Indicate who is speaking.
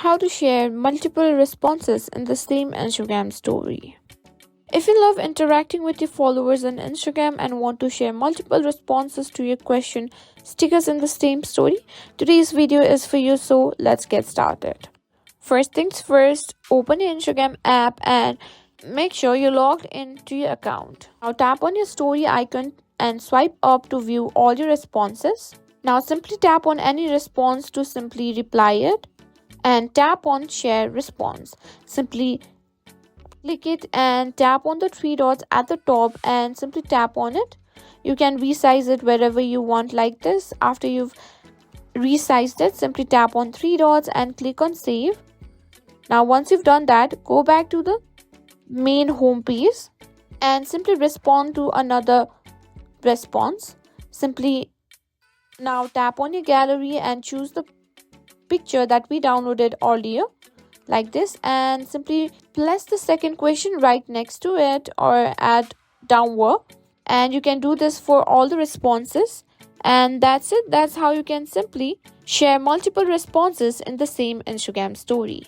Speaker 1: How to share multiple responses in the same Instagram story. If you love interacting with your followers on Instagram and want to share multiple responses to your question stickers in the same story, today's video is for you, so let's get started. First things first, open your Instagram app and make sure you're logged into your account. Now tap on your story icon and swipe up to view all your responses. Now simply tap on any response to simply reply it and tap on share response. Simply click it and tap on the three dots at the top and simply tap on it. You can resize it wherever you want like this. After you've resized it, simply tap on three dots and click on save. Now once you've done that, go back to the main home page and simply respond to another response. Simply now tap on your gallery and choose the picture that we downloaded earlier like this and simply place the second question right next to it or add downward, and you can do this for all the responses. And that's it. That's how you can simply share multiple responses in the same Instagram story.